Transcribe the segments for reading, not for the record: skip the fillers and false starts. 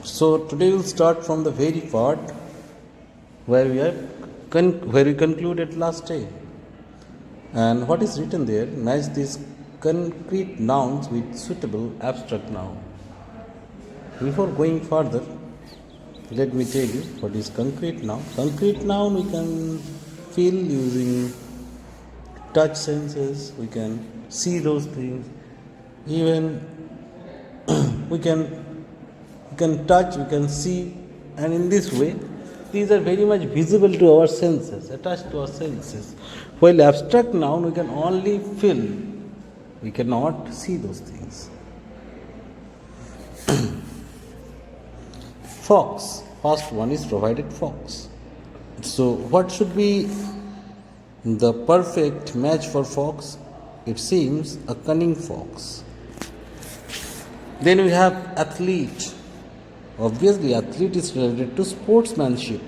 So today we'll start from the very part where we concluded last day. And what is written there? Match these concrete nouns with suitable abstract noun. Before going further, let me tell you what is concrete noun. Concrete noun we can feel using touch senses. We can see those things. Even we can touch, we can see, and in this way these are very much visible to our senses, attached to our senses. While abstract noun we can only feel, we cannot see those things. Fox, first one is provided fox. So what should be the perfect match for fox? It seems a cunning fox. Then we have athlete. Obviously, athlete is related to sportsmanship.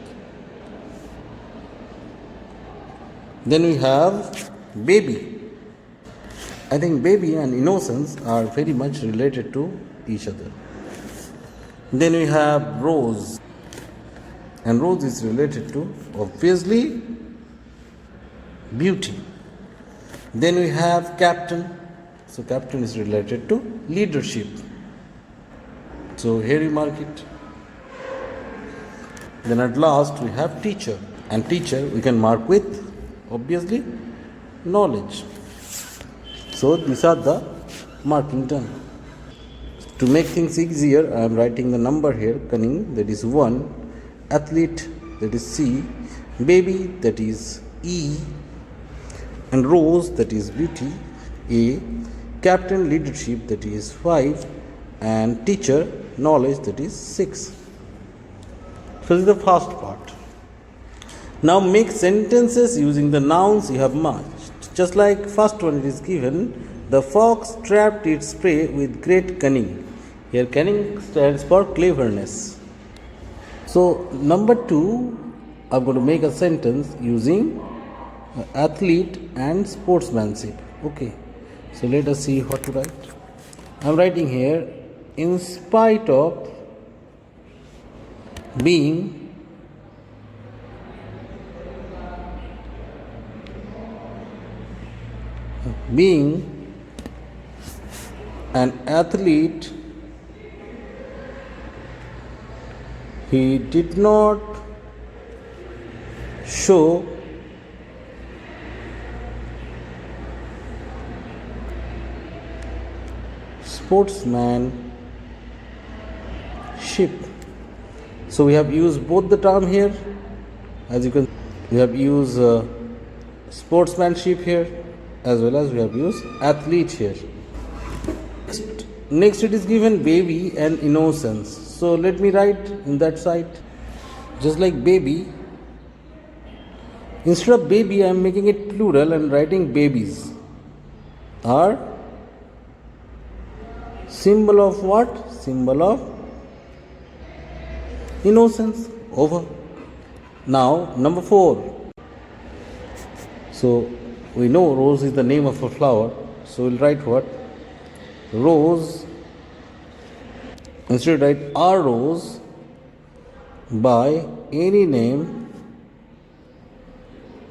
Then we have baby. I think baby and innocence are very much related to each other. Then we have rose. And rose is related to, obviously, beauty. Then we have captain. So captain is related to leadership. So here you mark it. Then at last we have teacher. And teacher we can mark with, obviously, knowledge. So these are the marking done. To make things easier, I am writing the number here, cunning, that is 1. Athlete, that is C. Baby, that is E. And rose, that is beauty, A. Captain, leadership, that is 5. And teacher, knowledge, that is 6. So this is the first part. Now make sentences using the nouns you have matched. Just like first one it is given, the fox trapped its prey with great cunning. Here cunning stands for cleverness. So number 2, I'm going to make a sentence using athlete and sportsmanship. Okay. So let us see what to write. I'm writing here, in spite of being an athlete, he did not show sportsmanship. So we have used both the term here. As you can, we have used sportsmanship here, as well as we have used athlete here. Next it is given baby and innocence. So let me write in that side. Just like baby, instead of baby I am making it plural and writing babies. Are symbol of what? Symbol of innocence. Over. Now number 4. So we know rose is the name of a flower. So we'll write what? Rose. Instead write a rose by any name.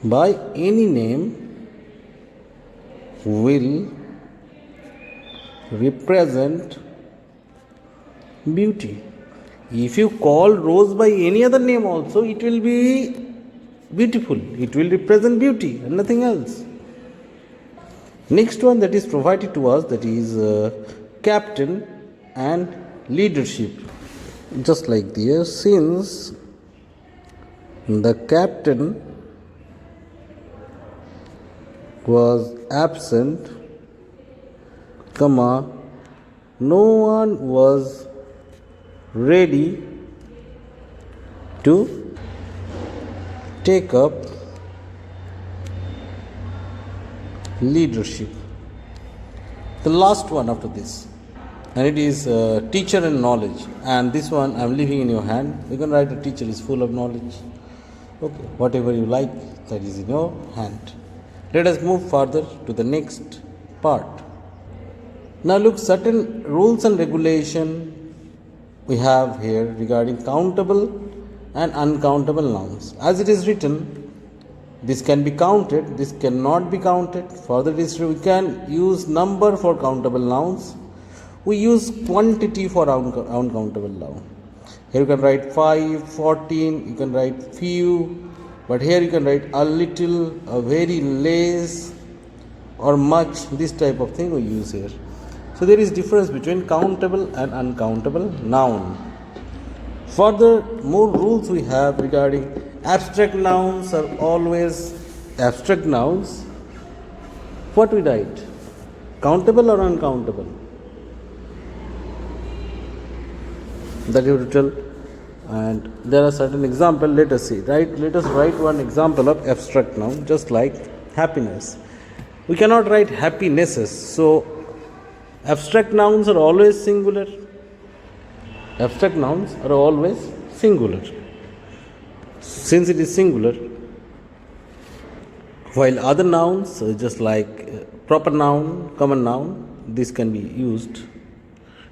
By any name will represent beauty. If you call rose by any other name also, it will be beautiful. It will represent beauty and nothing else. Next one that is provided to us, that is captain and leadership. Just like this, since the captain was absent, comma, no one was ready to take up leadership. The last one after this, and it is teacher and knowledge, and this one I am leaving in your hand. You can write a teacher is full of knowledge. Okay, whatever you like, that is in your hand. Let us move further to the next part. Now look, certain rules and regulation we have here regarding countable and uncountable nouns. As it is written, this can be counted, this cannot be counted. Further, we can use number for countable nouns. We use quantity for uncountable noun. Here you can write 5, 14, you can write few, but here you can write a little, a very less, or much. This type of thing we use here. So there is difference between countable and uncountable noun. Further, more rules we have regarding abstract nouns are always abstract nouns. What we write? Countable or uncountable? That you have to tell. And there are certain examples. Let us see. Let us write one example of abstract noun, just like happiness. We cannot write happinesses. So abstract nouns are always singular. Abstract nouns are always singular. Since it is singular, while other nouns, just like proper noun, common noun, this can be used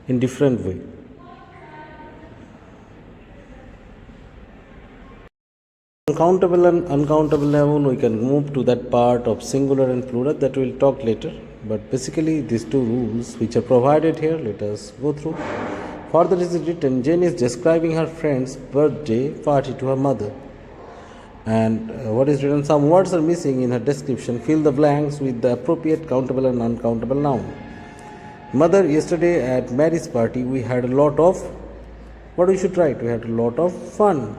in different way. Countable and uncountable noun, we can move to that part of singular and plural that we will talk later. But basically, these two rules which are provided here, let us go through. Further is written, Jane is describing her friend's birthday party to her mother. And what is written? Some words are missing in her description. Fill the blanks with the appropriate countable and uncountable noun. Mother, yesterday at Mary's party, we had a lot of, what we should write? We had a lot of fun.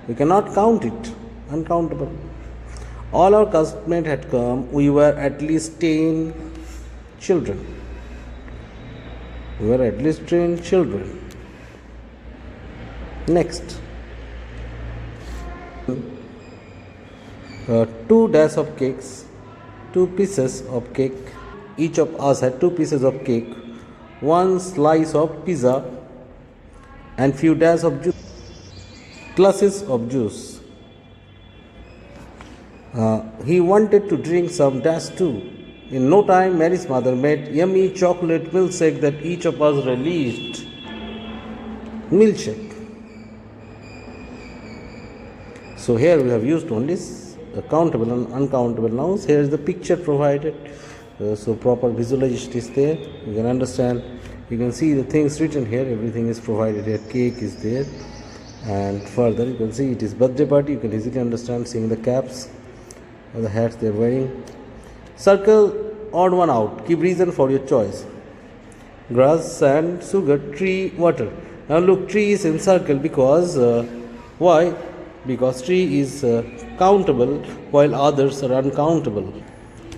We cannot count it. Uncountable. All our classmates had come. We were at least 10 children. We were at least 10 children. Next. 2 dash of cakes. 2 pieces of cake. Each of us had 2 pieces of cake. 1 slice of pizza. And few dash of juice. Glasses of juice. He wanted to drink some dash too. In no time, Mary's mother made yummy chocolate milkshake that each of us relished. Milkshake. So here we have used only countable and uncountable nouns. Here is the picture provided. So proper visualization is there. You can understand. You can see the things written here. Everything is provided here. Cake is there. And further you can see it is birthday party. You can easily understand seeing the caps or the hats they are wearing. Circle odd one out. Give reason for your choice. Grass, sand, sugar, tree, water. Now look, tree is encircled because why? Because tree is countable while others are uncountable.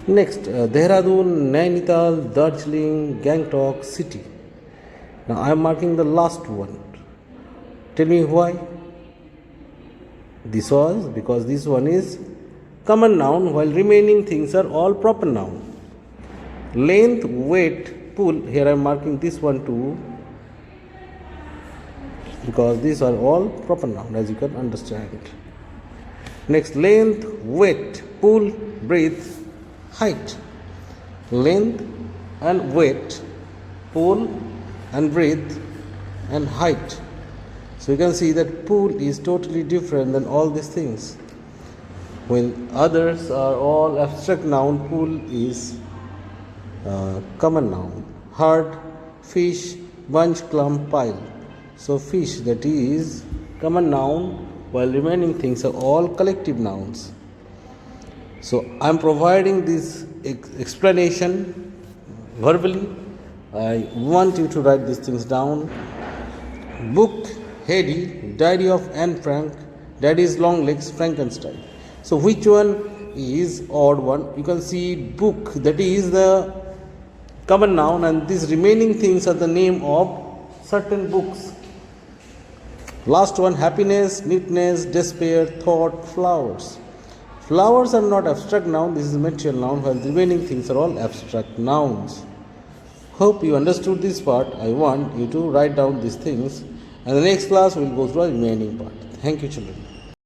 Next, Dehradun, Nainital, Darjeeling, Gangtok, city. Now I am marking the last one. Tell me why? This was because this one is common noun while remaining things are all proper noun. Length, weight, pull. Here I am marking this one too because these are all proper noun as you can understand. Next, length, weight, pull, breadth, height. Length and weight, pull and breadth and height. So you can see that pool is totally different than all these things. When others are all abstract noun, pool is common noun. Herd, fish, bunch, clump, pile. So fish, that is common noun, while remaining things are all collective nouns. So I am providing this explanation verbally. I want you to write these things down. Book, Hedy, Diary of Anne Frank, Daddy's Long Legs, Frankenstein. So which one is odd one? You can see book, that is the common noun, and these remaining things are the name of certain books. Last one, happiness, neatness, despair, thought, flowers. Flowers are not abstract noun, this is material noun, while the remaining things are all abstract nouns. Hope you understood this part. I want you to write down these things. And the next class we will go through the remaining part. Thank you, children.